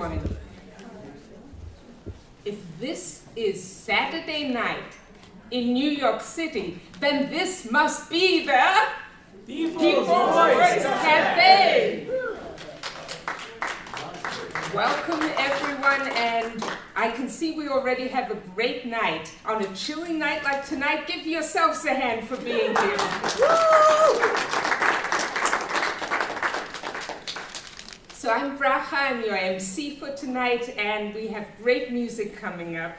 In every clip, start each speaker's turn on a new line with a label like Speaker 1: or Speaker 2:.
Speaker 1: everyone. If this is Saturday night in New York City, then this must be the People's Voice Cafe. Welcome everyone, and I can see we already have a great night. On a chilly night like tonight, give yourselves a hand for being here. So I'm Bracha, I'm your MC for tonight, and we have great music coming up.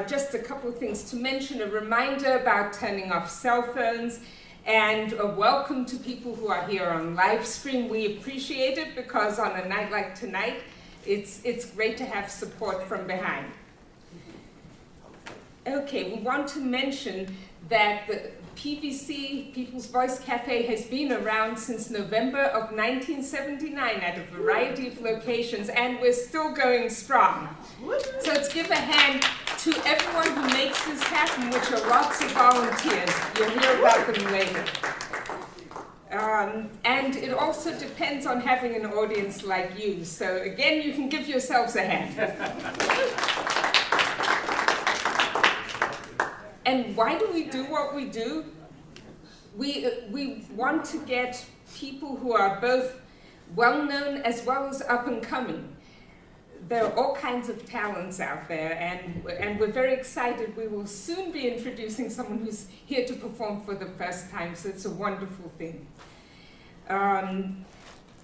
Speaker 1: Just a couple of things to mention, a reminder about turning off cell phones, and a welcome to people who are here on live stream. We appreciate it because on a night like tonight, it's great to have support from behind. Okay, we want to mention that the PVC, People's Voice Cafe, has been around since November of 1979 at a variety of locations, and we're still going strong. So let's give a hand to everyone who makes this happen, which are lots of volunteers. You'll hear about them later. And it also depends on having an audience like you. So again, you can give yourselves a hand. And why do we do what we do? We want to get people who are both well-known as well as up-and-coming. There are all kinds of talents out there, and we're very excited. We will soon be introducing someone who's here to perform for the first time, so it's a wonderful thing.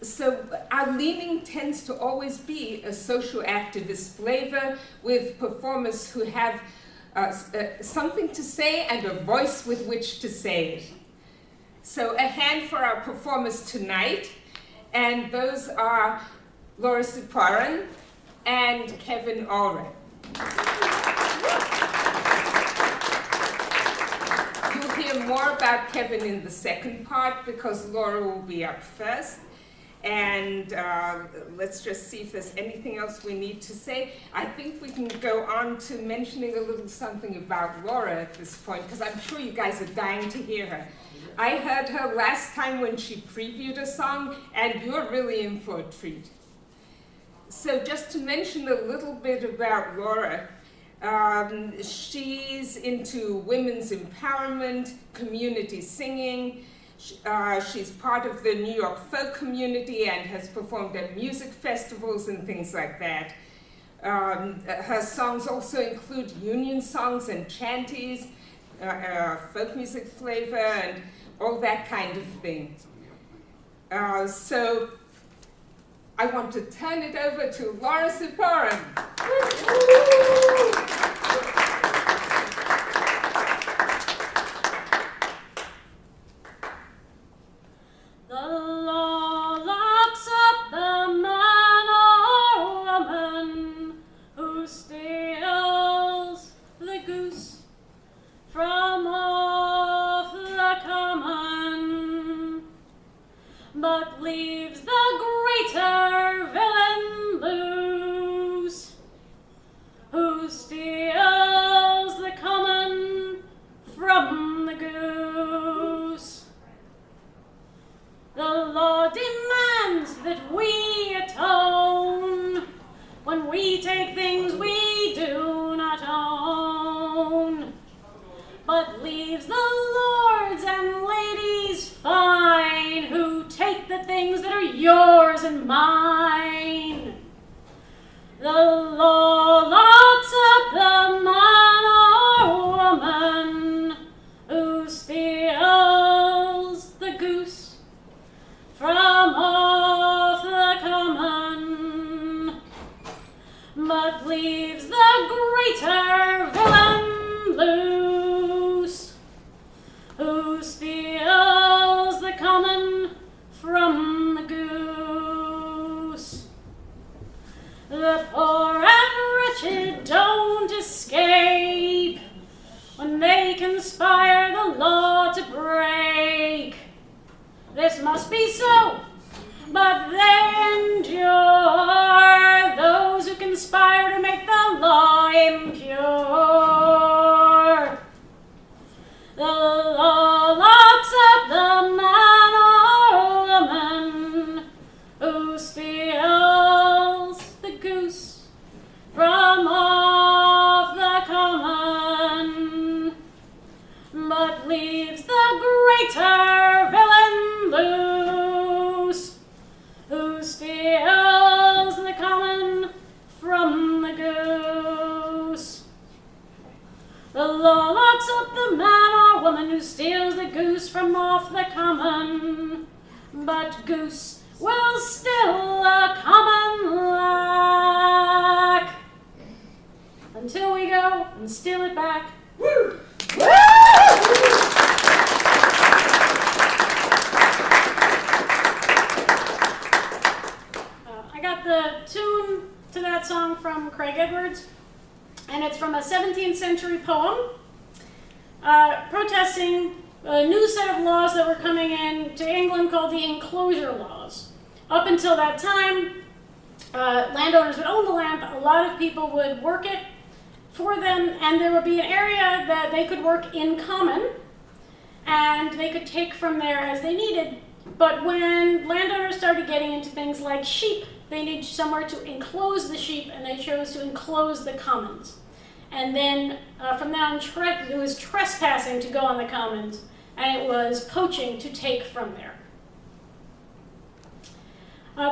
Speaker 1: So our leaning tends to always be a social activist flavor with performers who have something to say and a voice with which to say it. So a hand for our performers tonight, and those are Laura Ciporen and Kevin Allred. You'll hear more about Kevin in the second part because Laura will be up first. And let's just see if there's anything else we need to say. I think we can go on to mentioning a little something about Laura at this point, because I'm sure you guys are dying to hear her. I heard her last time when she previewed a song, and you're really in for a treat. So just to mention a little bit about Laura, she's into women's empowerment, community singing. She's part of the New York folk community and has performed at music festivals and things like that. Her songs also include union songs and shanties, folk music flavor, and all that kind of thing. So I want to turn it over to Laura Ciporen.
Speaker 2: But leaves the greater villain loose, who steals the common from the goose. The law demands that we atone when we take things we do not own, but leaves the lords and ladies fine who take the things that are yours and mine. The law locks up the man or woman who steals the goose from off the common, but leaves the greater villain loose, who steals the common from the goose. The poor and wretched don't escape when they conspire the law to break. This must be so, but they endure those who conspire to make the law impure. The law locks up the man or woman who steals steals the common from the goose? The law locks up the man or woman who steals the goose from off the common, but goose will still a common lack until we go and steal it back. Woo! I got the tune to that song from Craig Edwards, and it's from a 17th century poem protesting a new set of laws that were coming in to England called the enclosure laws. Up until that time, landowners would own the land, but a lot of people would work it for them, and there would be an area that they could work in common, and they could take from there as they needed. But when landowners started getting into things like sheep, they needed somewhere to enclose the sheep, and they chose to enclose the commons. And then from then on, it was trespassing to go on the commons, and it was poaching to take from there.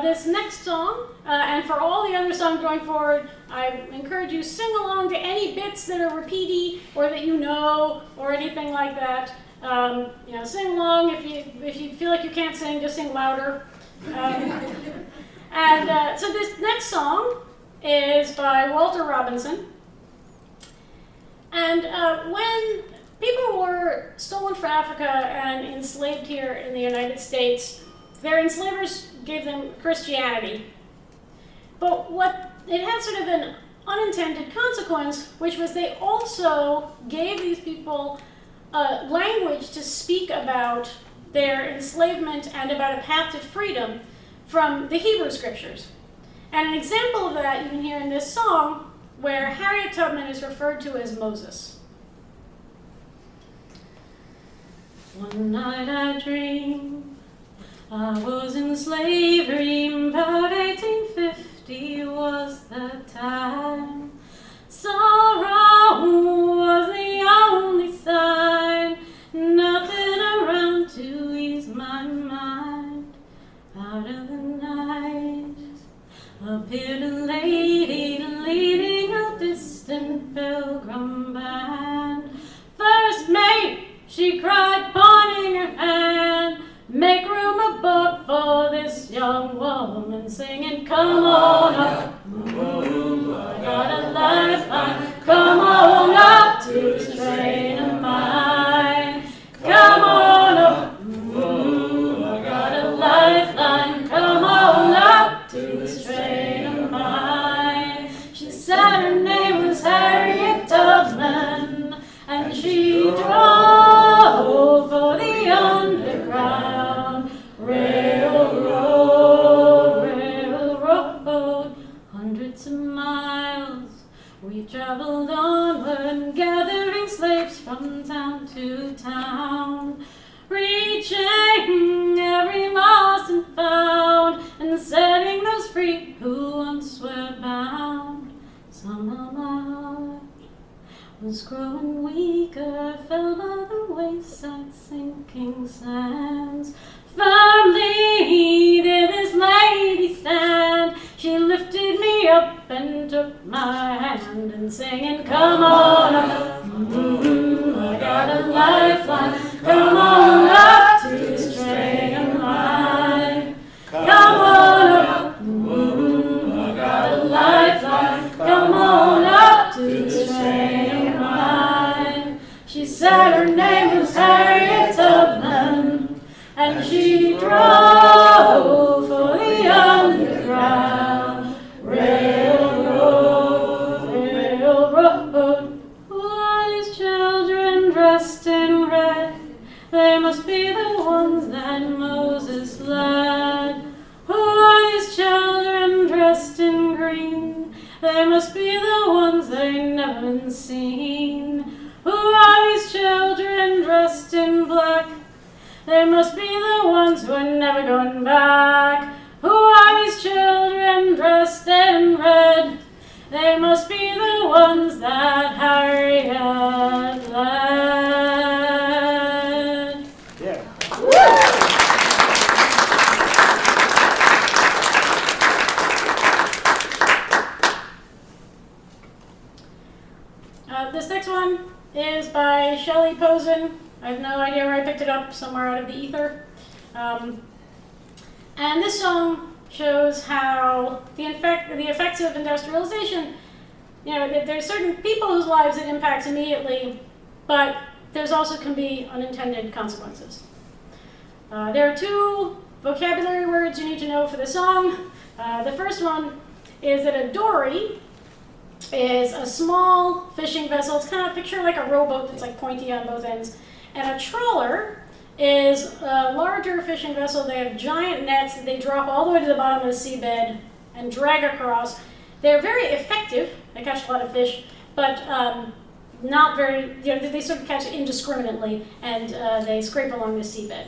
Speaker 2: This next song, and for all the other songs going forward, I encourage you sing along to any bits that are repeaty or that you know or anything like that. Sing along. If you feel like you can't sing, just sing louder. So this next song is by Walter Robinson. And when people were stolen from Africa and enslaved here in the United States, their enslavers gave them Christianity. But it had sort of an unintended consequence, which was they also gave these people a language to speak about their enslavement and about a path to freedom from the Hebrew scriptures. And an example of that you can hear in this song, where Harriet Tubman is referred to as Moses. One night I dreamed I was in slavery, about 1850 was the time. Sorrow was the only sign, nothing around to ease my mind. Out of the night appeared a lady leading a distant pilgrim band. First mate, she cried, pointing her hand, make room above for this young woman, singing, come on up, I got a lifeline, come on up to this train of mine. Come on up, I got a lifeline, come on up to this train of mine. She said her name was Harriet Tubman, and she drove for the underground railroad. Hundreds of miles we traveled onward, gathering slaves from town to town, reaching every lost and found, and setting those free who once were bound. Somehow my heart was growing weaker, fell by the wayside sinking sands. Firmly did this lady stand, she lifted me up and took my hand, and singing, come on up, I got a lifeline, come on up to this train of mine. Come on up, I got a lifeline, come on up to this train of mine. She said her name was Harriet Tubman, and she drove for the underground railroad. Who are these children dressed in red? They must be the ones that Moses led. Who are these children dressed in green? They must be the ones that ain't never been seen. Who are these children dressed in black? They must be the ones who are never going back. Who are these children dressed in red? They must be the ones that Harriet led.
Speaker 3: Yeah.
Speaker 2: next one is by Shelley Posen. I have no idea where I picked it up, somewhere out of the ether. And this song shows how the effects of industrialization, there's certain people whose lives it impacts immediately, but there's also can be unintended consequences. There are 2 vocabulary words you need to know for the song. The first one is that a dory is a small fishing vessel. It's kind of picture like a rowboat that's like pointy on both ends. And a trawler is a larger fishing vessel. They have giant nets that they drop all the way to the bottom of the seabed and drag across. They're very effective. They catch a lot of fish, but not very, they sort of catch it indiscriminately, and they scrape along the seabed.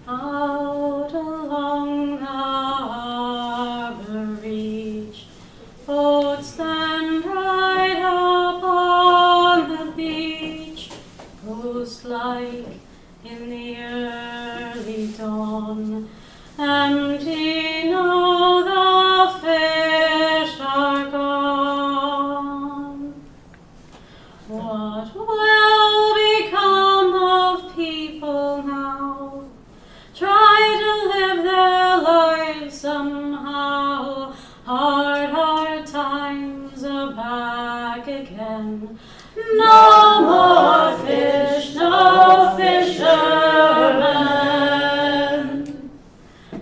Speaker 2: Out along the harbor reach, boats stand right up on the beach, ghost-like in the early dawn, empty now the fish are gone. What will become of people now? Try to live their lives somehow. Hard times are back again. No more fish, no fishermen.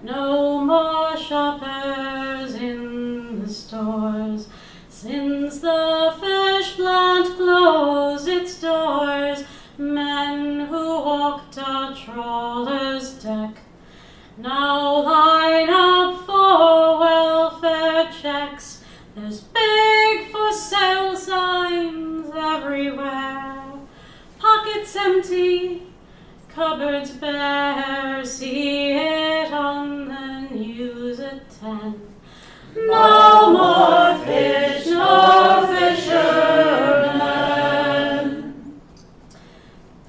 Speaker 2: No more shoppers in the stores. Since the fish plant closed its doors, men who walked a trawler's deck now line up for welfare checks. There's big for sale signs everywhere, pockets empty, cupboards bare. See it on the news at 10. No more fish, no fishermen.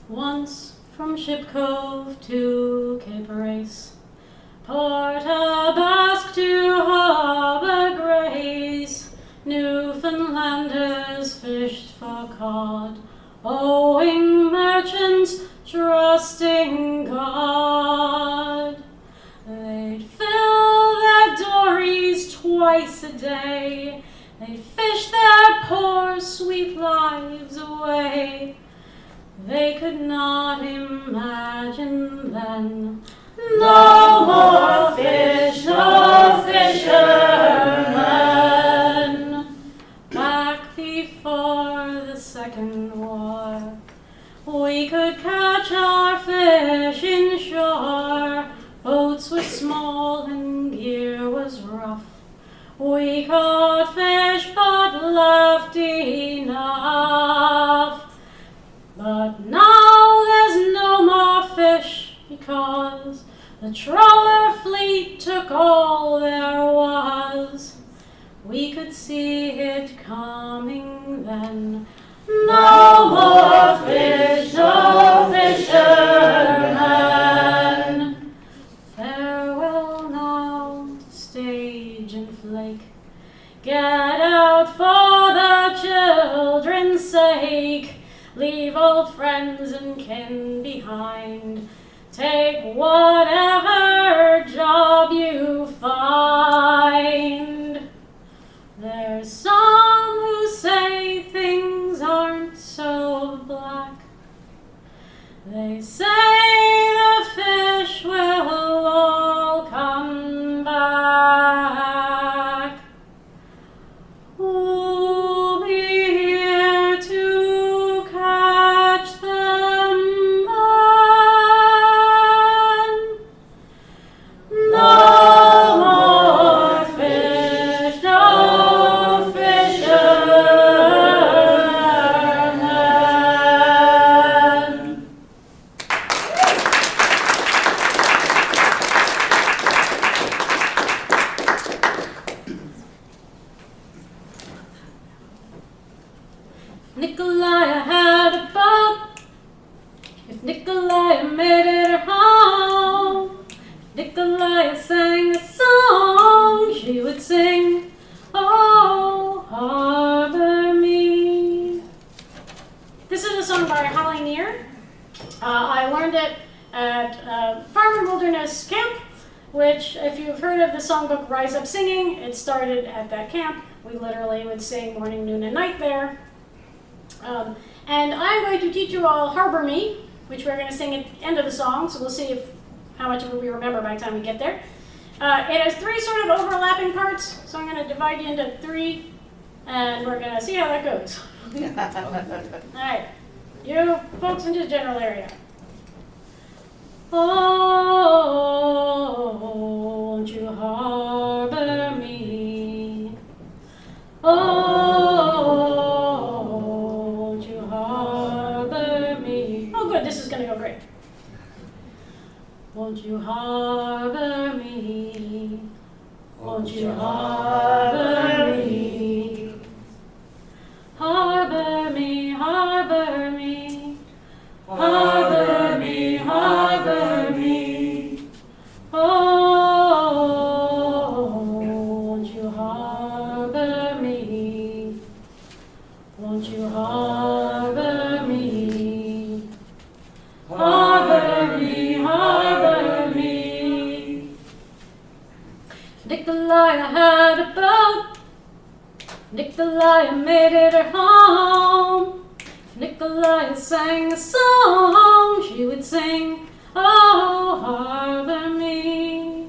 Speaker 2: Once from Ship Cove to Cape Race, Port Basque to Harbour Grace, Newfoundlanders fished for cod, owing merchants trusting God. They'd fill their dories twice a day, they'd fish their poor sweet lives away. They could not imagine then, no more fish, no fishermen. Back before the Second War, we could catch our fish inshore. Boats were small and gear was rough. We caught fish but left enough. But now there's no more fish because the trawler fleet took all there was. We could see it coming then. No more fish, no fishermen. Farewell now to stage and flake. Get out for the children's sake. Leave old friends and kin behind. Take whatever job you find. There's some who say things aren't so black. They say the fish will all come back. Who'll be here to catch them then? Wilderness Camp, which, if you've heard of the songbook Rise Up Singing, it started at that camp. We literally would sing morning, noon, and night there. And I'm going to teach you all Harbor Me, which we're going to sing at the end of the song, so we'll see how much of it we remember by the time we get there. It has 3 sort of overlapping parts, so I'm going to divide you into 3, and we're going to see how that goes. All right, you folks in the general area. Oh, won't you harbor me? Oh, won't you harbor me? Oh, good, this is going to go great. Won't you harbor me? Won't you harbor me? Harbor me, harbor me. Harbor me, harbor me. Oh, won't you harbor me? Won't you harbor me? Harbor me, harbor me. Nikolai had a boat. Nikolai made it her home. Nikolai sang a song, she would sing, oh, harbor me.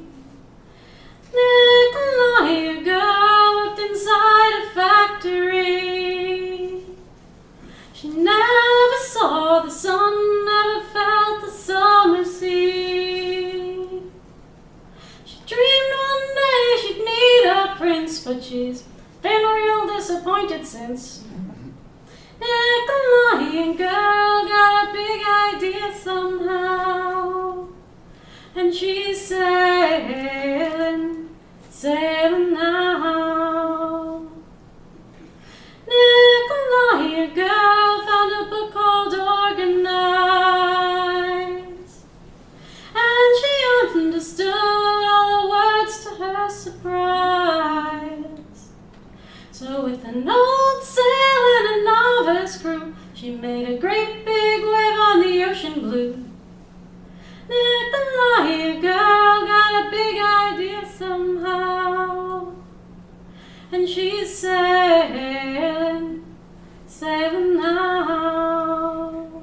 Speaker 2: Nikolai, a girl, worked inside a factory. She never saw the sun, never felt the summer sea. She dreamed one day she'd meet a prince, but she's been real disappointed since. Nicolayan girl got a big idea somehow, and she's sailing, sailing now. Nicolayan girl found a book called Organize, and she understood all the words to her surprise. So with an old sail and a novice crew, she made a great big wave on the ocean blue. Nikolai, girl, got a big idea somehow, and she's sailing, sailing now.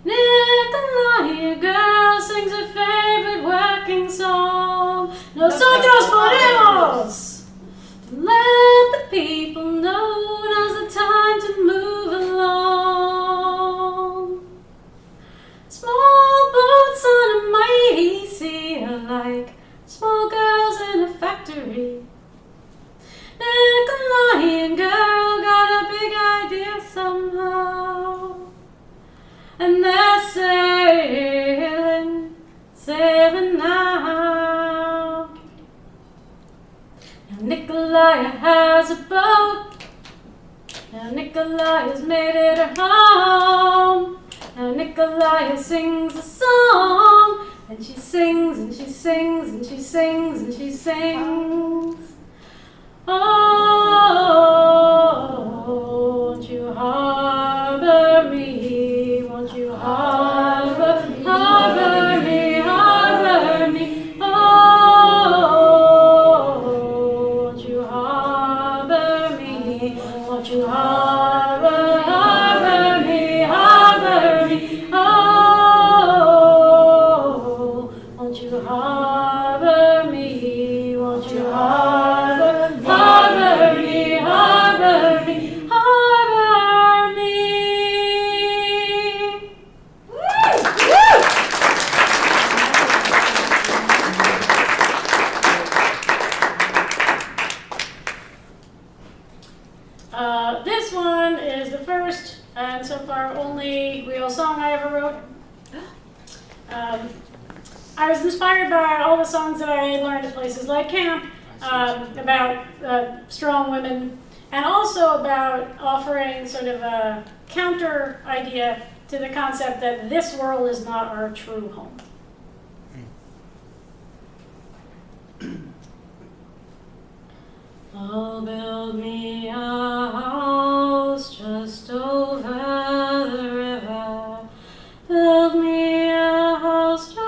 Speaker 2: Nikolai, girl, sings her favorite working song, Nosotros Podemos! Let the people know now's the time to move along. Small boats on a mighty sea are like small girls in a factory. Nicolayan girl got a big idea somehow, and they're sailing, sailing now. Now Nikolai has a boat. Now Nikolai has made it her home. Now Nikolai sings a song, and she sings and she sings and she sings and she sings. Oh, won't you harbor me? Won't you harbor me? Harbor me, harbor me. Oh, won't you harbor me? Won't you harbor, harbor me, harbor me? Oh, won't you harbor me? Won't you harbor, harbor me, harbor me, harbor me? This one is the first and so far only real song I ever wrote. I was inspired by all the songs that I learned at places like camp about strong women, and also about offering sort of a counter idea to the concept that this world is not our true home. I'll build me a house just over the river. Build me a house just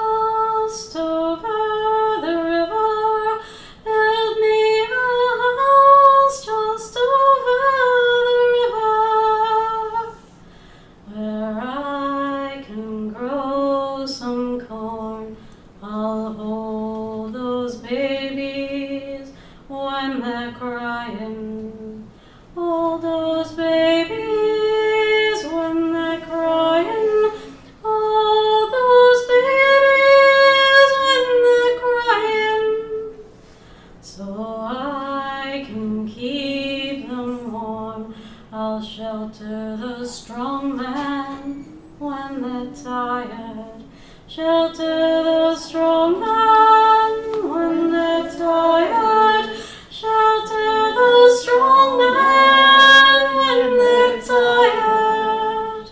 Speaker 2: I'll hold those babies when they're crying. Hold those babies when they're crying. Hold those babies when they're crying. So I can keep them warm. I'll shelter the strong man when they're tired. Shelter the strong man when they're tired. Shelter the strong man when they're tired.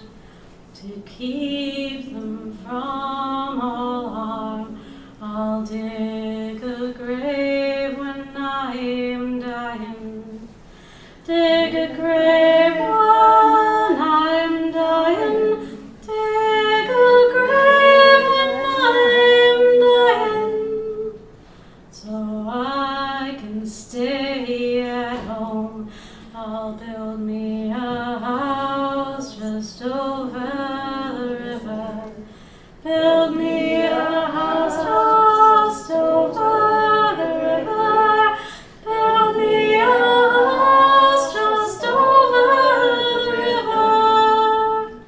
Speaker 2: To keep them from all harm, I'll dig a grave when I'm dying. Dig a grave when I'm dying. Dig a grave when I'm dying. So I can stay at home. I'll build me a house just over the river. Build me a house just over the river. Build me a house just over the river,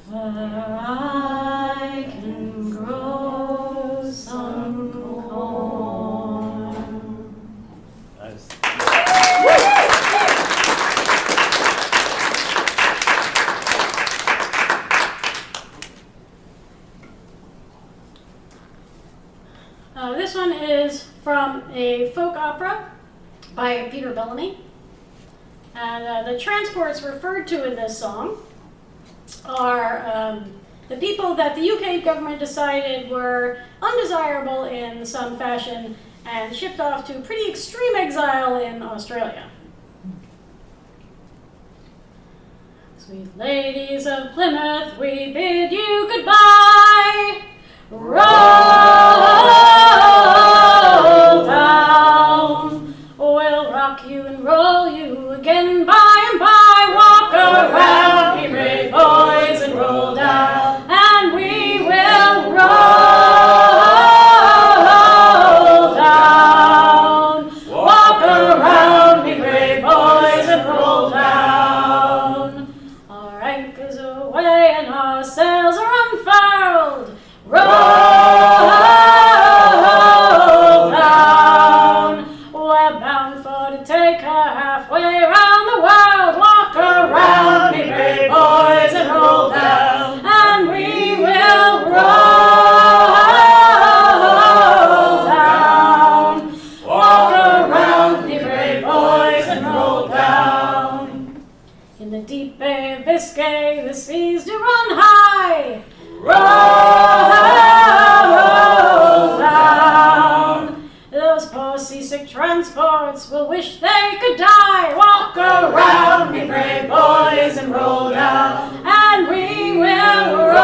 Speaker 2: where I can grow some corn.
Speaker 3: Nice.
Speaker 2: This one is from a folk opera by Peter Bellamy. And the transports referred to in this song are the people that the UK government decided were undesirable in some fashion and shipped off to pretty extreme exile in Australia. Sweet ladies of Plymouth, we bid you goodbye. Roll down. We'll rock you and roll you again by and by. Walk around, be brave boys, and roll down. And we will roll down. Walk around, be brave boys, and roll down. Our anchors are away and our sails are unfurled. Roll down. We're bound for to take her halfway around the world. Walk around, be brave boys, and roll down. And we will roll down. Walk around, be brave boys, and roll down. In the deep Bay of Biscay, the seas do run high. Roll down. Those poor seasick transports will wish they could die. Walk around, be brave boys, and roll down. And we will roll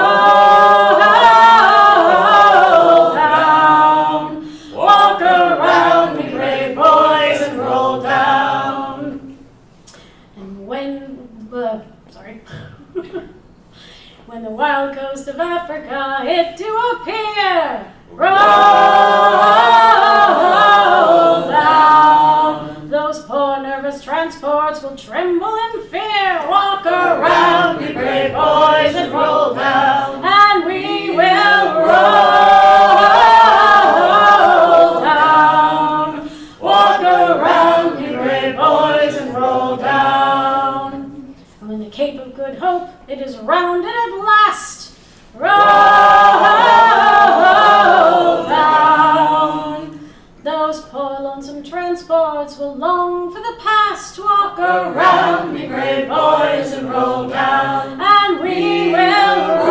Speaker 2: down. Walk around, be brave boys, and roll down. And when the wild coast of Africa hit to appear, roll down. Those poor nervous transports will tremble in fear. Walk around, be brave boys, and roll down. And we will roll down. Walk around, be brave boys, and roll down. And when the Cape of Good Hope it is rounded at last, roll down. Those poor lonesome transports will long for the past. Walk around, be brave boys, and roll down. And we will roll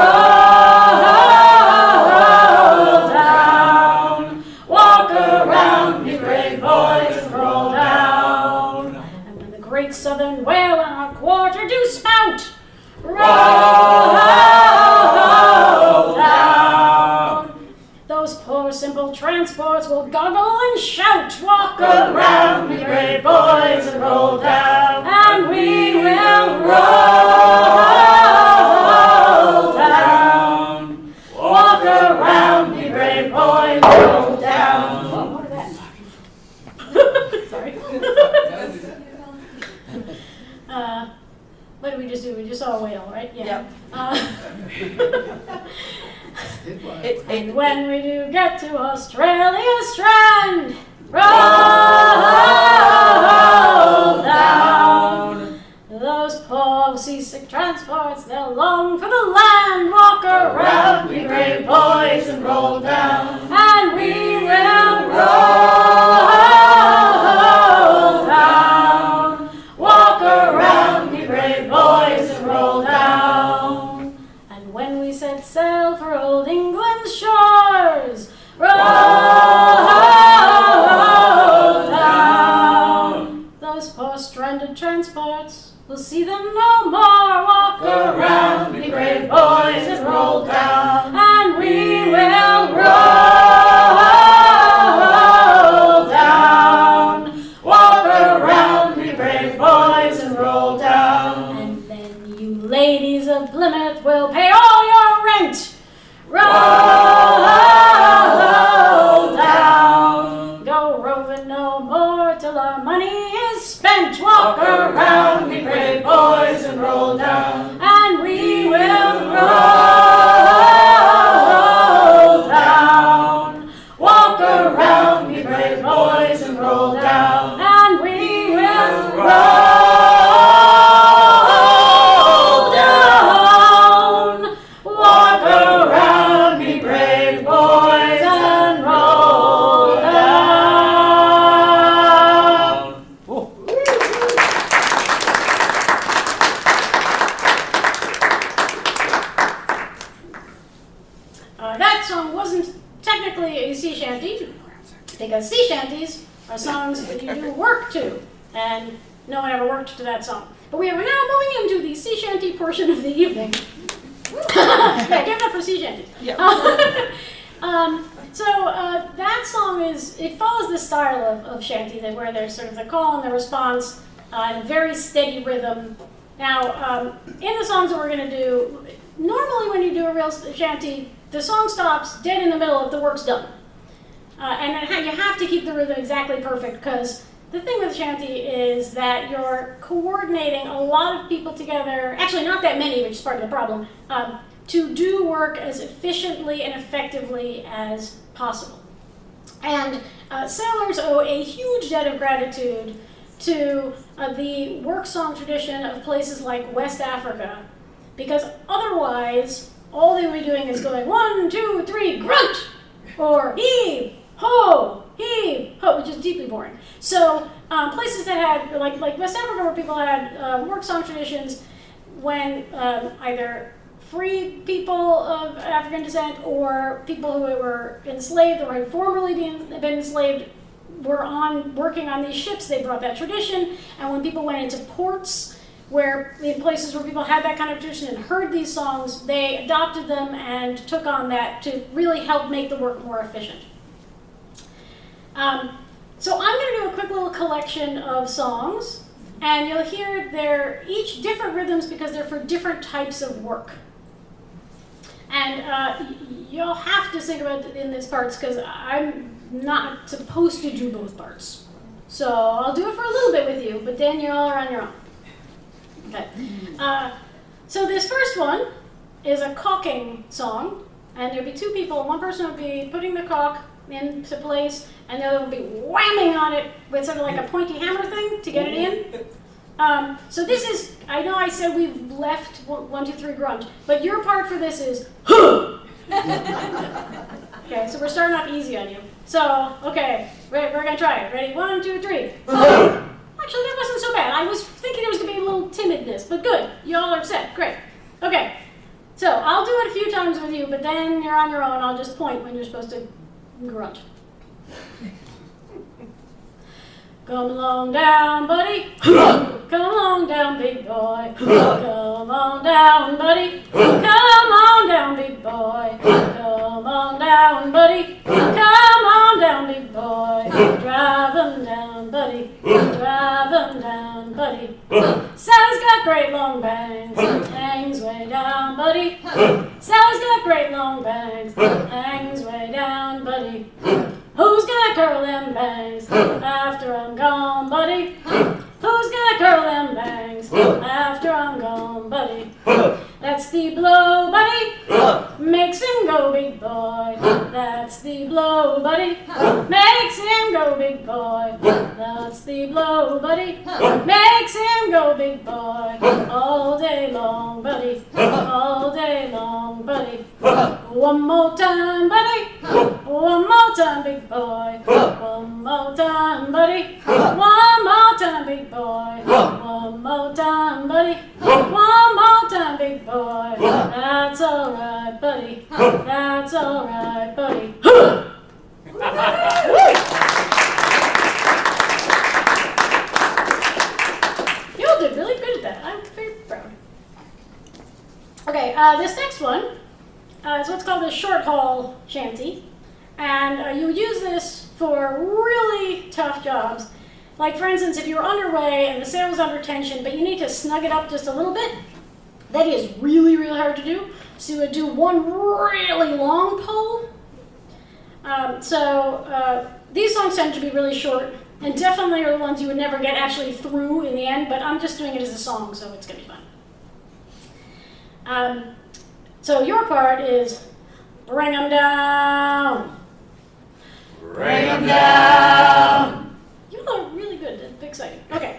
Speaker 2: down. Walk around, be brave boys, and roll down. And when the great southern whale on our quarter do spout, roll down. Those poor simple transports will goggle and shout. Walk around, be brave boys, and roll down. And we will roll down. Walk around, be brave boys. and roll down. Oh, what is that? Sorry. What did we just do? We just saw a whale, right? Yeah. And when we do get to Australia's strand, roll down. Those poor seasick transports, they'll long for the land. Walk around, we brave boys, and roll down. And we will roll down. Walk around, we brave boys, and roll down. And when we set sail for old England's shores, roll down. Those poor stranded transports, we'll see them no more. Walk around, be brave boys, and roll down. And we will roll down. Walk around, be brave boys, and roll down. And then you ladies of Plymouth will pay all your rent. Roll down. Go roving no more till our money is spent. Walk around, be brave boys, and roll down. And we will roll down. Walk around, be brave boys, and roll down. And we will roll down. Walk around, be brave boys, and roll down. That song wasn't technically a sea shanty, because sea shanties are songs that you do work to, and no one ever worked to that song. But we are now moving into the sea shanty portion of the evening. Yeah, give it up for sea shanties.
Speaker 1: Yep.
Speaker 2: That song it follows the style of shanty, where there's sort of the call and the response, and a very steady rhythm. Now, in the songs that we're going to do, normally when you do a real shanty, the song stops dead in the middle if the work's done. And you have to keep the rhythm exactly perfect, because the thing with shanty is that you're coordinating a lot of people together, actually not that many, which is part of the problem, to do work as efficiently and effectively as possible. And sailors owe a huge debt of gratitude to the work song tradition of places like West Africa, because otherwise all they would be doing is going 1, 2, 3, grunt, or heave, ho, which is deeply boring. So places that had, like West Africa, where people had work song traditions when either free people of African descent or people who were enslaved or had formerly been enslaved were working on these ships, they brought that tradition. And when people went into ports, in places where people had that kind of tradition and heard these songs, they adopted them and took on that to really help make the work more efficient. So I'm going to do a quick little collection of songs, and you'll hear they're each different rhythms because they're for different types of work. And you'll have to think about it in these parts because I'm not supposed to do both parts. So I'll do it for a little bit with you, but then you're all on your own. Okay. So this first one is a caulking song, and there'll be two people. One person will be putting the caulk into place, and the other will be whamming on it with sort of like a pointy hammer thing to get it in. So this is, I know I said we've left 1, 2, 3 grunt, but your part for this is Okay, so we're starting off easy on you. So, okay, we're gonna try it. Ready? 1, 2, 3. Actually, that wasn't so bad. I was thinking there was gonna be a little timidness, but good. You all are set. Great. Okay, so I'll do it a few times with you, but then you're on your own. I'll just point when you're supposed to grunt. Come along down, buddy. Come along down, big boy. Come on down, buddy. Come on down, big boy. Come on down, buddy. Come on down, big boy. Drive 'em down, buddy. Drive 'em down, buddy. Sally's got great long bangs and hangs way way down, buddy. Sally's got great long bangs, hangs way down, buddy. Who's gonna curl them bangs after I'm gone, buddy? Who's gonna curl them bangs after I'm gone, buddy? That's the blow, buddy. Makes him go, big boy. That's the blow, buddy. Makes him go, big boy. That's the blow, buddy. Makes him go, big boy. All day long, buddy. All day long, buddy. One more time, buddy. One more time, big boy. One more time, buddy. One more time, big boy. One more time, buddy. One more time, big boy. That's alright, buddy. That's alright, buddy. You all did really good at that. I'm very proud. Okay, this next one is what's called a short haul shanty. And you would use this for really tough jobs. Like, for instance, if you're underway and the sail is under tension, but you need to snug it up just a little bit, that is really, really hard to do. So you would do one really long pull. These songs tend to be really short, and definitely are the ones you would never get actually through in the end, but I'm just doing it as a song, so it's going to be fun. So your part is, bring 'em down.
Speaker 3: Bring 'em down.
Speaker 2: You all are really good. It's exciting. Okay.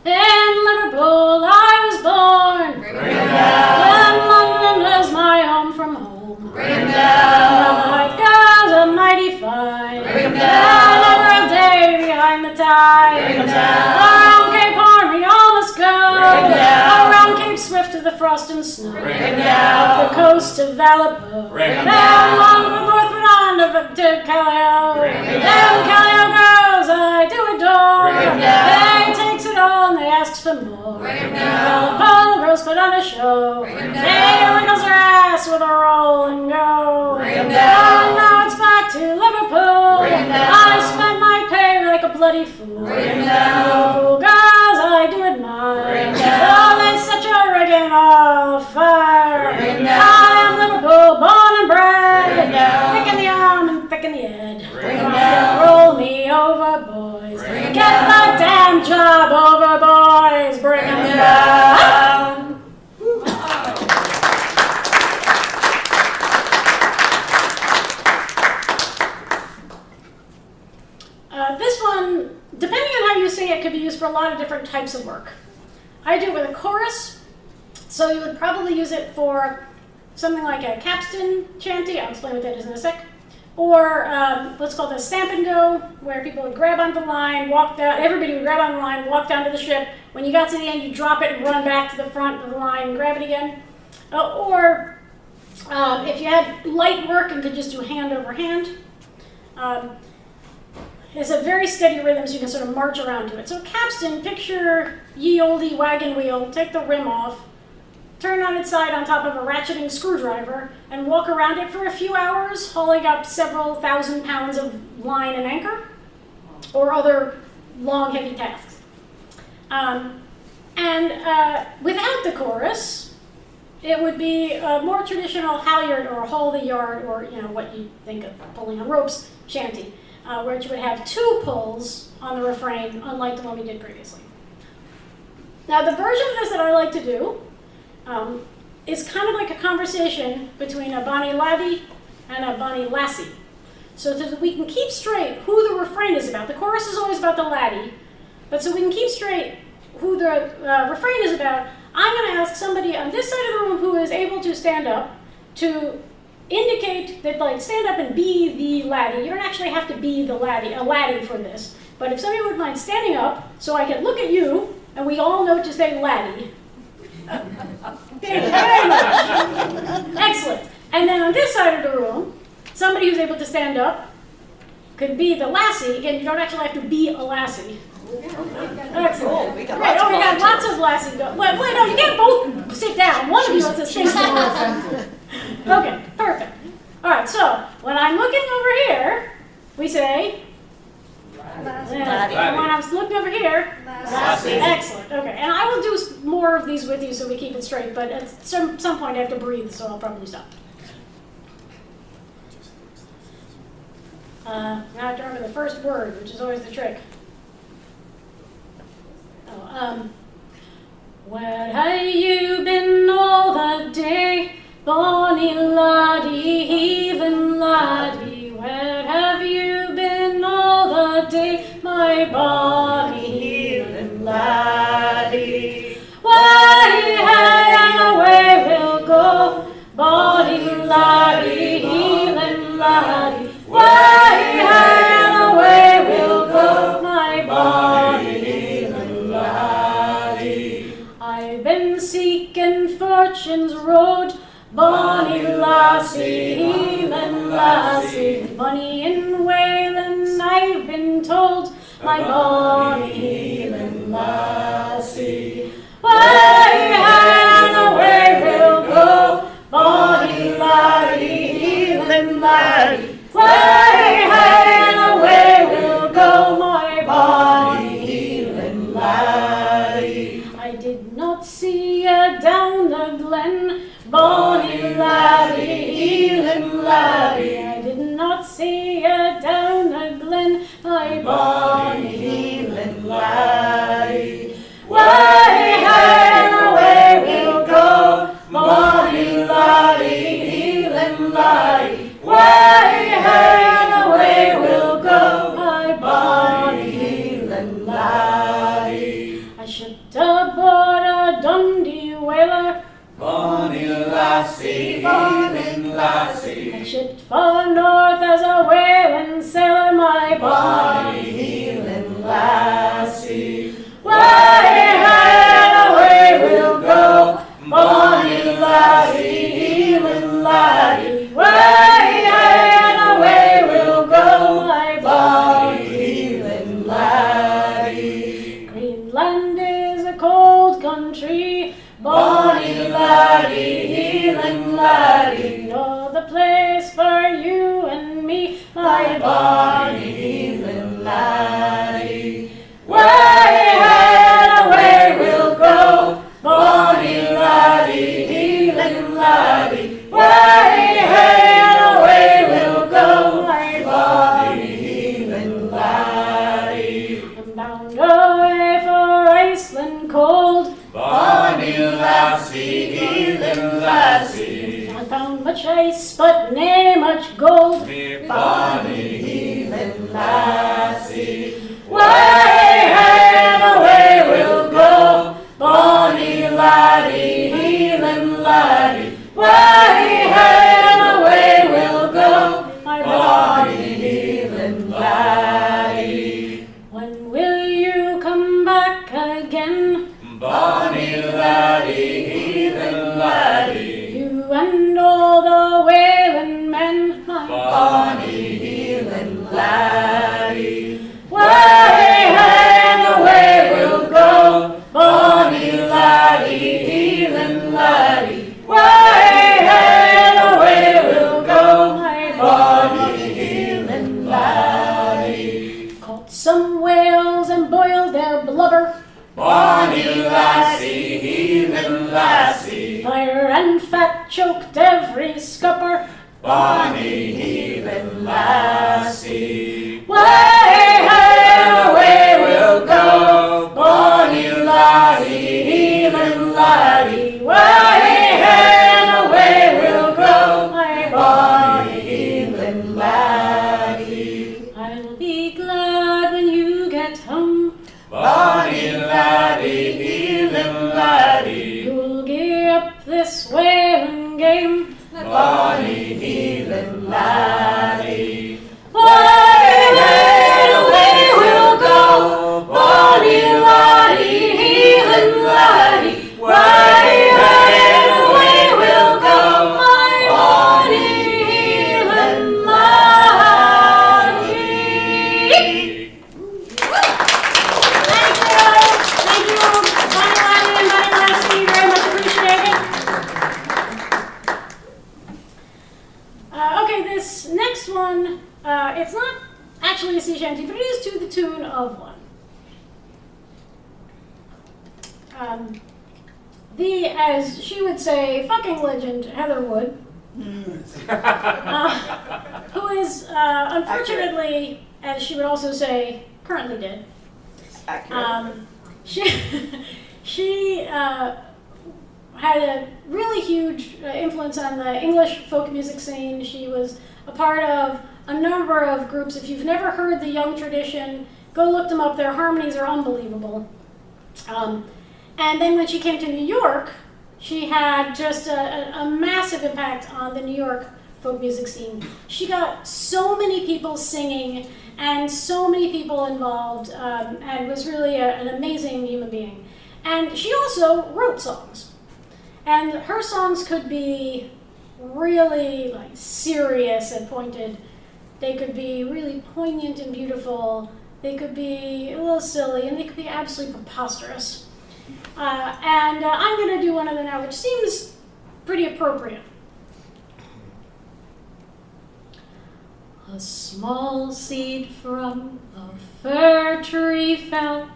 Speaker 2: In Liverpool I was born.
Speaker 3: Bring 'em down.
Speaker 2: And London was my home from home.
Speaker 3: Bring 'em down.
Speaker 2: The life goes a mighty fine.
Speaker 3: Bring 'em down.
Speaker 2: Never a day behind the tide.
Speaker 3: Bring 'em down.
Speaker 2: Around Cape Horn we all must go.
Speaker 3: Bring 'em down.
Speaker 2: Around Cape Swift to the frost and snow.
Speaker 3: Bring 'em down.
Speaker 2: Up the coast to Vallepo.
Speaker 3: Bring 'em
Speaker 2: Down
Speaker 3: down.
Speaker 2: along the northward on to Callao.
Speaker 3: Bring 'em
Speaker 2: Down
Speaker 3: down.
Speaker 2: Callao girls I do adore.
Speaker 3: Bring 'em down.
Speaker 2: They takes it all and they asks for more.
Speaker 3: Bring 'em down.
Speaker 2: Vallepo girls put on a show.
Speaker 3: Bring 'em
Speaker 2: They
Speaker 3: down.
Speaker 2: wrinkles her ass with a roll and go.
Speaker 3: Bring 'em down.
Speaker 2: And now it's back to Liverpool.
Speaker 3: Bring 'em down.
Speaker 2: I spent my pay like a bloody fool.
Speaker 3: Bring 'em down.
Speaker 2: Liverpool girls I do admire.
Speaker 3: Bring 'em down.
Speaker 2: Oh, they set your rigging all afire.
Speaker 3: Bring 'em down.
Speaker 2: I am Liverpool, born and bred.
Speaker 3: Bring 'em down.
Speaker 2: Thick in the arm and thick in the head.
Speaker 3: Bring 'em down.
Speaker 2: Roll me over, boys.
Speaker 3: Bring 'em
Speaker 2: Get
Speaker 3: down.
Speaker 2: the damn job over, boys. Bring 'em
Speaker 3: Bring 'em
Speaker 2: down.
Speaker 3: down.
Speaker 2: This one, depending on how you sing it, could be used for a lot of different types of work. I do it with a chorus, so you would probably use it for something like a capstan shanty. I'll explain what that is in a sec. Or what's called a stamp and go, where people would grab onto the line, walk down, everybody would grab on the line, walk down to the ship. When you got to the end, you drop it and run back to the front of the line and grab it again. Or if you had light work and could just do hand over hand. It's a very steady rhythm, so you can sort of march around to it. So capstan, picture ye olde wagon wheel, take the rim off, turn on its side on top of a ratcheting screwdriver, and walk around it for a few hours, hauling up several thousand pounds of line and anchor, or other long, heavy tasks. Without the chorus, it would be a more traditional halyard or haul the yard, or what you think of pulling on ropes shanty, where you would have two pulls on the refrain, unlike the one we did previously. Now, the version of this that I like to do is kind of like a conversation between a bonnie laddie and a bonnie lassie. So that we can keep straight who the refrain is about. The chorus is always about the laddie, but so we can keep straight who the refrain is about, I'm going to ask somebody on this side of the room who is able to stand up to indicate that, like, stand up and be the laddie. You don't actually have to be a laddie for this. But if somebody would mind standing up so I can look at you and we all know to say laddie. Thank you very much. Excellent. And then on this side of the room, somebody who's able to stand up could be the lassie. Again, you don't actually have to be a lassie. Excellent.
Speaker 3: We got
Speaker 2: Right,
Speaker 3: lots
Speaker 2: we
Speaker 3: of
Speaker 2: got
Speaker 3: volunteers.
Speaker 2: lots of lassie. Wait, no, you can't both sit down. One of you has to stay still. Okay, perfect. All right, so when I'm looking over here, we say, and when I'm looking over here,
Speaker 3: Lassie.
Speaker 2: Excellent. Okay, and I will do more of these with you so we keep it straight. But at some point I have to breathe, so I'll probably stop. Now I have to remember the first word, which is always the trick. Where have you been all the day, bonny laddie, heathen laddie? Where have you been all the day, my bonny heathen laddie? Why, hey, and away we'll go, bonny laddie, heathen laddie. Why, hey, and away we'll go, my bonny heathen laddie. I've been seeking fortune's road, bonny lassie, heathen lassie. Money in Wayland I've been told, my bonny heathen lassie. Why, and away we'll go, bonny laddie, heathen laddie. Why, and away we'll go, my bonny heathen laddie. I did not see you down the glen, bonny laddie, heathen laddie. I did not see you down the glen, my bonny heathen laddie. Why, and away we'll go, bonny laddie, heathen laddie. Why, and away we'll go, my bonny heathen laddie. I shipped aboard a Dundee whaler,
Speaker 3: Bonny lassie, heathen lassie.
Speaker 2: I shipped far north as a whaling sailor, my
Speaker 3: Bonny heathen lassie.
Speaker 2: Why, and away we'll go,
Speaker 3: Bonny lassie, heathen laddie.
Speaker 2: Why, and away we'll go, my
Speaker 3: Bonny heathen laddie.
Speaker 2: Greenland is a cold country,
Speaker 3: Bonny laddie, heathen laddie.
Speaker 2: know the place for you and me, my
Speaker 3: Bonny heathen laddie.
Speaker 2: Why,
Speaker 3: and away we'll go, bonny laddie, heathen laddie. Why, and away we'll go,
Speaker 2: my
Speaker 3: bonny heathen laddie.
Speaker 2: I'm bound away for Iceland cold,
Speaker 3: Bonny lassie, heathen lassie.
Speaker 2: I found much ice, but nae much gold.
Speaker 3: Me bonny heathen lassie. Why, and away we'll go, bonny laddie, heathen laddie. Why, and away we'll go,
Speaker 2: My
Speaker 3: bonny heathen laddie.
Speaker 2: when will you come back again?
Speaker 3: Bonny laddie, heathen laddie.
Speaker 2: You and all the whaling men, my
Speaker 3: Bonny heathen laddie. Why, and away we'll go, bonny laddie, heathen laddie. Why, and away we'll go, bonny heathen laddie.
Speaker 2: caught some whales and boiled their blubber,
Speaker 3: Bonny lassie, heathen lassie.
Speaker 2: fire and fat choked every scupper.
Speaker 3: Bonny heathen lassie. Why, and away we'll go, bonny laddie, heathen laddie. Why, and away we'll go, bonny heathen laddie.
Speaker 2: I'll be glad when you get home.
Speaker 3: Bonny laddie, heathen laddie.
Speaker 2: You'll gear up this whaling game.
Speaker 3: Bonny heathen laddie.
Speaker 2: Why,
Speaker 3: And away we'll go, bonny laddie, heathen laddie. Why, and away we'll go, bonny heathen laddie.
Speaker 2: Thank you, Bonnie Laddie and Bonnie Lassie, very much appreciated. Okay, this next one, it's not actually a sea shanty, but it is to the tune of one. the, as she would say, fucking legend, Heather Wood, who is, unfortunately, as she would also say, currently dead.
Speaker 3: Accurate.
Speaker 2: She had a really huge influence on the English folk music scene. She was a part of a number of groups. If you've never heard the Young Tradition, go look them up. Their harmonies are unbelievable. And then when she came to New York, she had just a massive impact on the New York folk music scene. She got so many people singing and so many people involved, and was really an amazing human being. And she also wrote songs. And her songs could be really like serious and pointed. They could be really poignant and beautiful. They could be a little silly, and they could be absolutely preposterous. And I'm going to do one of them now, which seems pretty appropriate. A small seed from a fir tree fell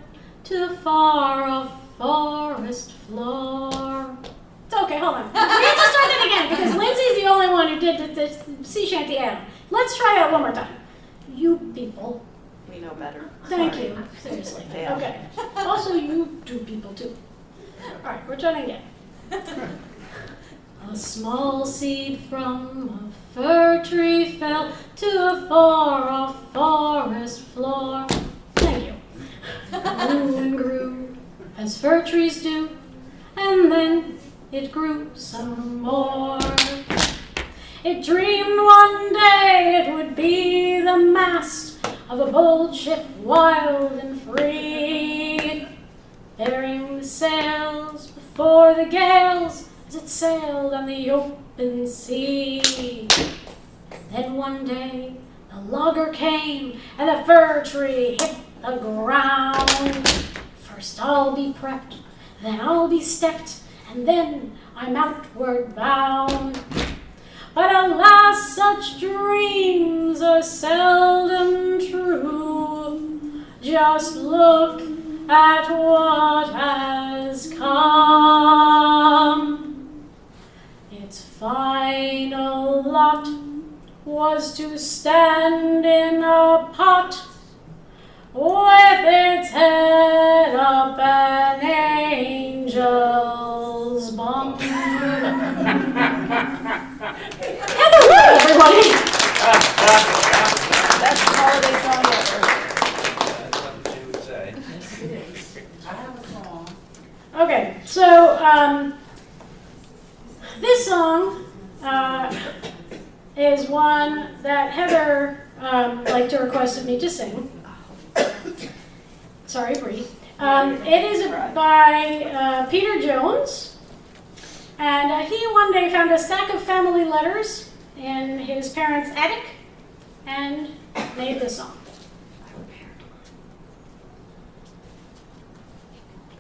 Speaker 2: to the far-off forest floor. It's okay, hold on. We have to start that again because Lindsay's the only one who did the sea shanty Adam. Let's try that one more time. You people.
Speaker 3: We know better.
Speaker 2: Thank
Speaker 3: Sorry.
Speaker 2: you. Seriously.
Speaker 3: Fail.
Speaker 2: Okay. Also, you do people too. All right, we're trying again. A small seed from a fir tree fell to a far-off forest floor. Thank you. Grew and grew, as fir trees do, and then it grew some more. It dreamed one day it would be the mast of a bold ship, wild and free, bearing the sails before the gales as it sailed on the open sea. Then one day the logger came and the fir tree hit the ground. First I'll be prepped, then I'll be stepped, and then I'm outward bound. But alas, such dreams are seldom true. Just look at what has come. Its final lot was to stand in a pot with its head up an angel's bum. Everybody!
Speaker 3: That's the holiday song ever.
Speaker 4: That's what she would say.
Speaker 3: Yes, it is. I have a song.
Speaker 2: Okay, so this song is one that Heather liked to request of me to sing. Sorry, Bree. It is by Peter Jones, and he one day found a stack of family letters in his parents' attic and made this song.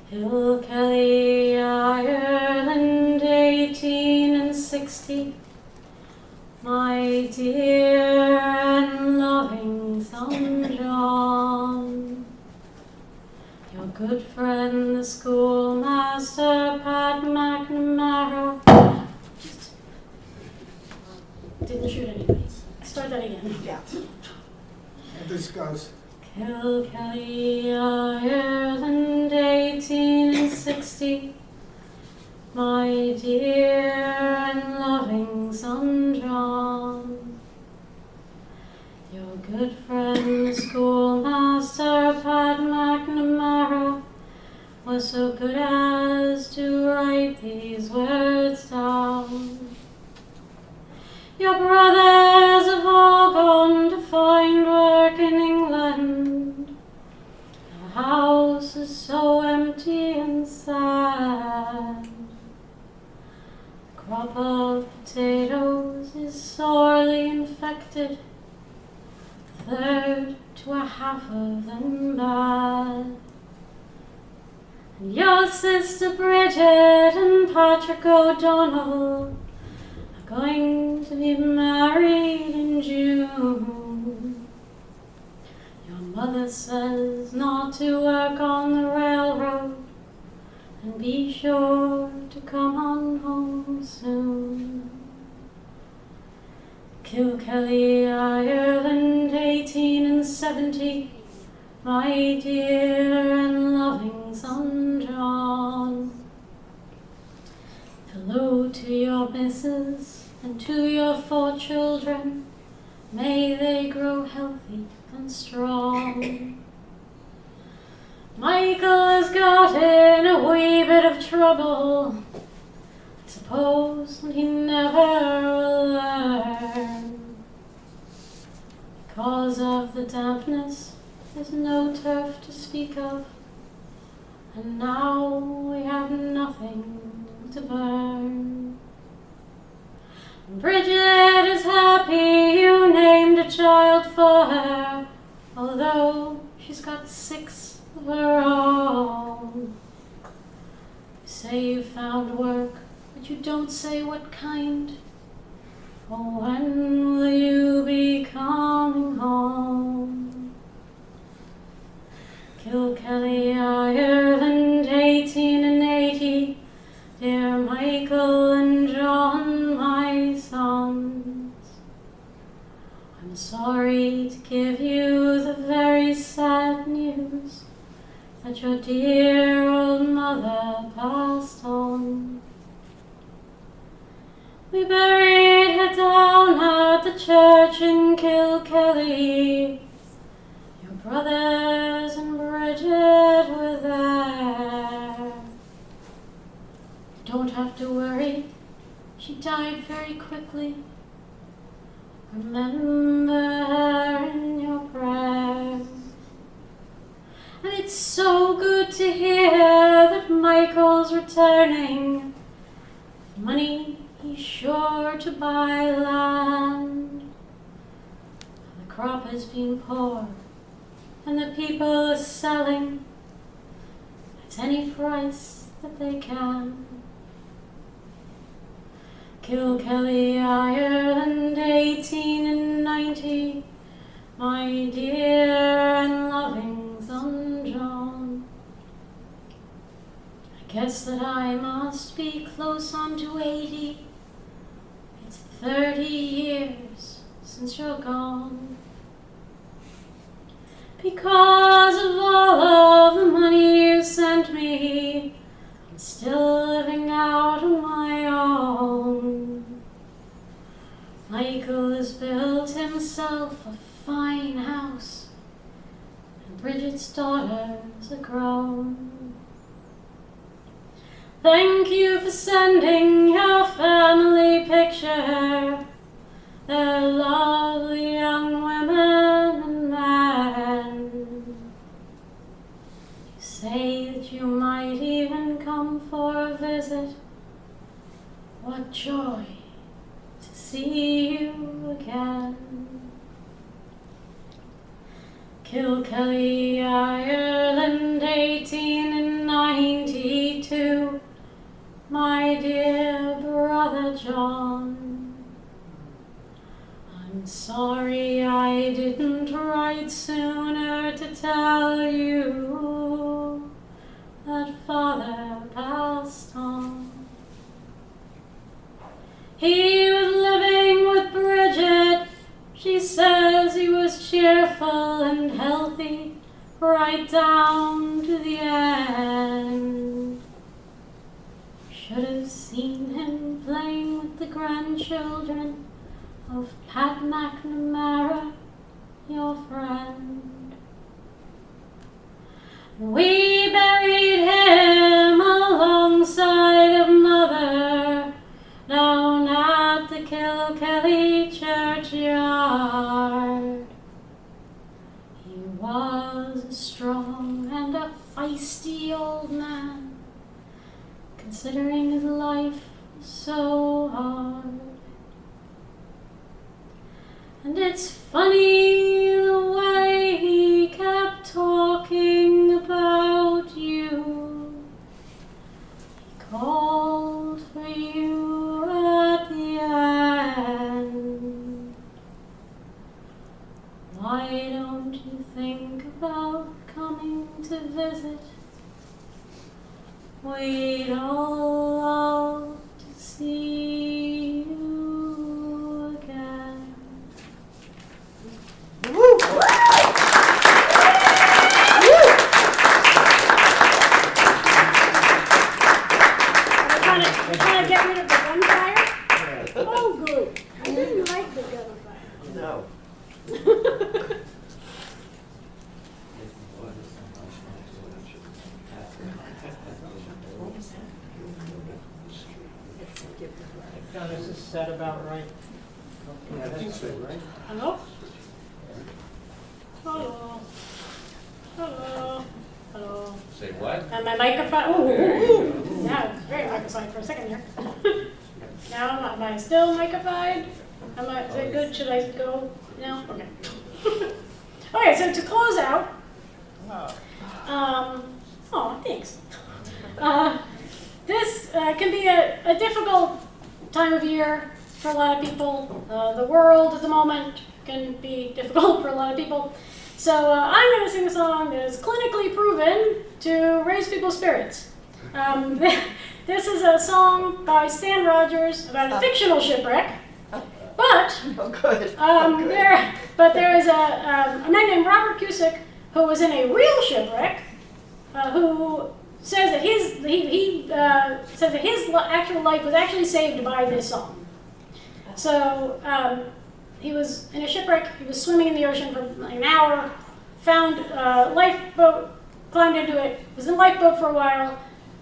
Speaker 2: Kilkelly, Ireland, 1860. My dear and loving son John, your good friend the schoolmaster Pat McNamara. Didn't shoot anybody. Start that again.
Speaker 3: Yeah.
Speaker 5: And this goes.
Speaker 2: Kilkelly, Ireland, 1860. My dear and loving son John, your good friend the schoolmaster Pat McNamara was so good as to write these words down. Your brothers have all gone to find work in England. The house is so empty and sad. The crop of potatoes is sorely infected. A third to a half of them bad. And your sister Bridget and Patrick O'Donnell going to be married in June. Your mother says not to work on the railroad and be sure to come on home soon. Kilkelly, Ireland, 1870, my dear and loving son John. Hello to your missus and to your 4 children. May they grow healthy and strong. Michael has got in a wee bit of trouble. Suppose he never will learn. Because of the dampness, there's no turf to speak of, and now we have nothing to burn. Bridget is happy you named a child for her, although she's got 6 of her own. You say you found work, but you don't say what kind. Oh, when will you be coming home? Kilkelly, Ireland, 1880, dear Michael and John, my sons. I'm sorry to give you the very sad news that your dear old mother passed on. We buried her down at the church in Kilkelly. Your brothers and Bridget were there. You don't have to worry, she died very quickly. Remember her in your prayers. And it's so good to hear that Michael's returning. With money, he's sure to buy land. The crop has been poor, and the people are selling at any price that they can. Kilkelly, Ireland, 1890, my dear and loving son John. I guess that I must be close on to 80. It's 30 years since you're gone. Because of all of the money you sent me, I'm still living out on my own. Michael has built himself a fine house, and Bridget's daughters are grown. Thank you for sending your family picture. They're lovely young women and men. You say that you might even come for a visit. What joy to see you again. Kilkelly, Ireland, 1892, my dear brother John. I'm sorry I didn't write sooner to tell you that Father passed on. He was living with Bridget. She says he was cheerful and healthy right down to the end. Should have seen him playing with the grandchildren of Pat McNamara, your friend. We buried him alongside of Mother down at the Kilkelly churchyard. He was a strong and a feisty old man, considering his life was so hard. And it's funny the way he kept talking about you. He called for you at the end. Why don't you think about coming to visit? we'd all love to see you again. We're trying to get rid of the gunfire? Oh, good. I didn't like the gunfire.
Speaker 3: No.
Speaker 6: Now, this is set about right.
Speaker 5: I think so, right?
Speaker 2: Hello? Hello? Hello? Hello?
Speaker 4: Say what?
Speaker 2: And my microphone, ooh. Now it's very microphone for a second here. Now, am I still microphoned? Is it good? Should I go now? Okay. Okay, so to close out, thanks. This can be a difficult time of year for a lot of people. The world at the moment can be difficult for a lot of people. So I'm going to sing a song that is clinically proven to raise people's spirits. This is a song by Stan Rogers about a fictional shipwreck. But
Speaker 3: Oh, good.
Speaker 2: there is a man named Robert Cusick who was in a real shipwreck, who says that his actual life was actually saved by this song. So he was in a shipwreck. He was swimming in the ocean for like an hour. Found a lifeboat, climbed into it. Was in a lifeboat for a while.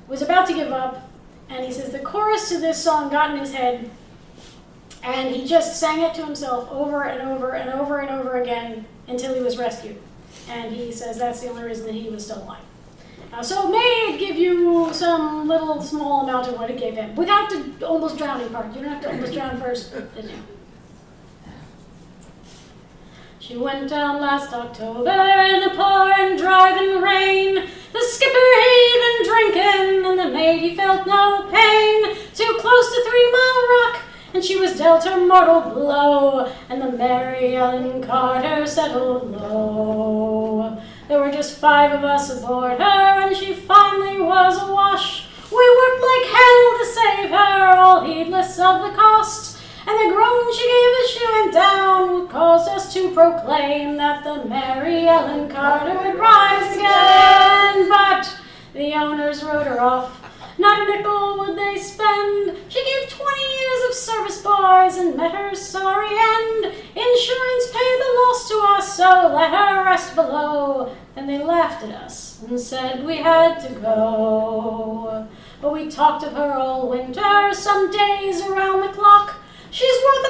Speaker 2: Was about to give up, and he says the chorus to this song got in his head. And he just sang it to himself over and over and over and over again until he was rescued. And he says that's the only reason that he was still alive. So it may give you some little small amount of what it gave him, without the almost drowning part. You don't have to almost drown first, did you? She went down last October in the pouring, driving rain. The skipper he'd been drinking, and the mate he felt no pain. Too close to 3 Mile Rock, and she was dealt her mortal blow, and the Mary Ellen Carter settled low. There were just 5 of us aboard her, and she finally was awash. We worked like hell to save her, all heedless of the cost, and the groan she gave as she went down caused us to proclaim that the Mary Ellen Carter would rise again. But the owners wrote her off. Not a nickel would they spend. She gave 20 years of service, boys, and met her sorry end. Insurance paid the loss to us, so let her rest below. Then they laughed at us and said we had to go. But we talked of her all winter, some days around the clock. She's worth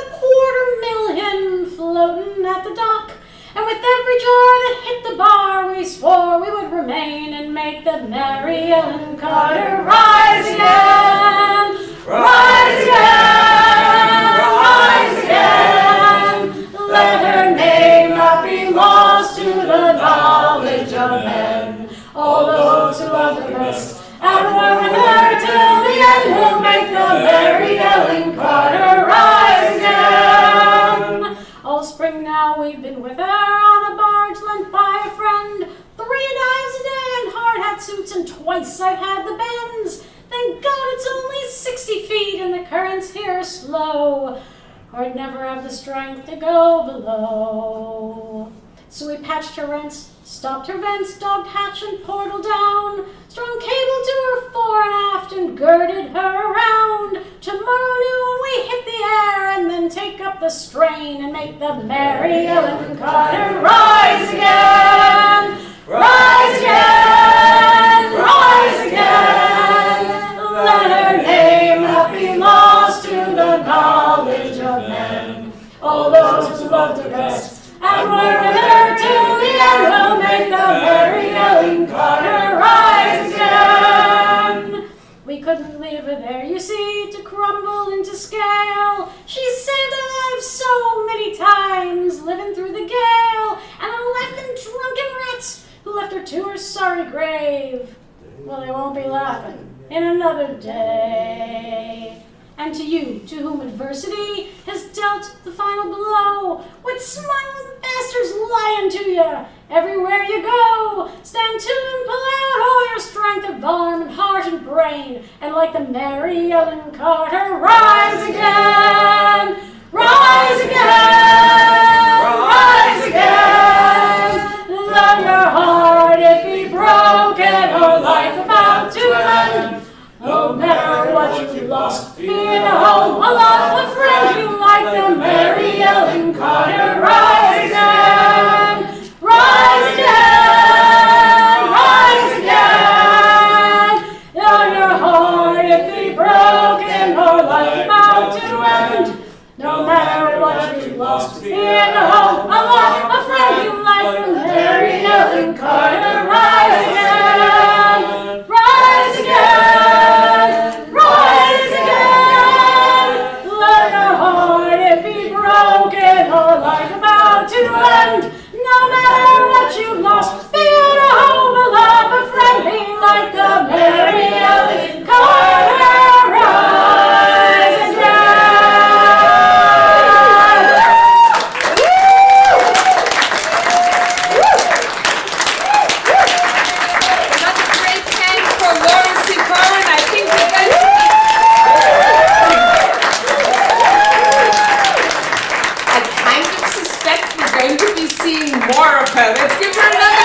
Speaker 2: $250,000 floating at the dock. And with every jar that hit the bar, we swore we would remain and make the Mary Ellen Carter rise again. Rise again, rise again. Let her name not be lost to the knowledge of men. All those who love the best and were with her till the end will make the Mary Ellen Carter rise again. All spring now we've been with her on a barge lent by a friend. 3 dives a day and hard hat suits, and twice I've had the bends. Thank God it's only 60 feet and the currents here are slow, or I'd never have the strength to go below. So we patched her rents, stopped her vents, dogged hatch and portal down, strung cable to her fore and aft and girded her around. Tomorrow noon we hit the air and then take up the strain and make the Mary Ellen Carter rise again. Rise again, rise again. Let her name not be lost to the knowledge of men. All those who loved her best and were with her till the end will make the Mary Ellen Carter rise again. We couldn't leave her there, you see, to crumble into scale. She saved our lives so many times, living through the gale, and a laughing drunken rats who left her to her sorry grave. Well, they won't be laughing in another day. And to you, to whom adversity has dealt the final blow, what smiling bastards lying to you everywhere you go. Stand to and pull out all your strength of arm and heart and brain. And like the Mary Ellen Carter, rise again, rise again, rise again. Let your heart it be broken, or life about to end. No matter what you lost, be it a home, a love, a friend, you like the Mary Ellen Carter, rise again, rise again, rise again. Let your heart it be broken, or life about to end. No matter what you lost, be it a home, a love, a friend, you like the Mary Ellen Carter, rise again, rise again, rise again. Let your heart it be broken, or life about to end. No matter what you lost, be it a home, a love, a friend, be like the Mary Ellen Carter, rise again.
Speaker 1: Another great hand for Laura Ciporen. I think we're going to I kind of suspect we're going to be seeing more of her. Let's give her another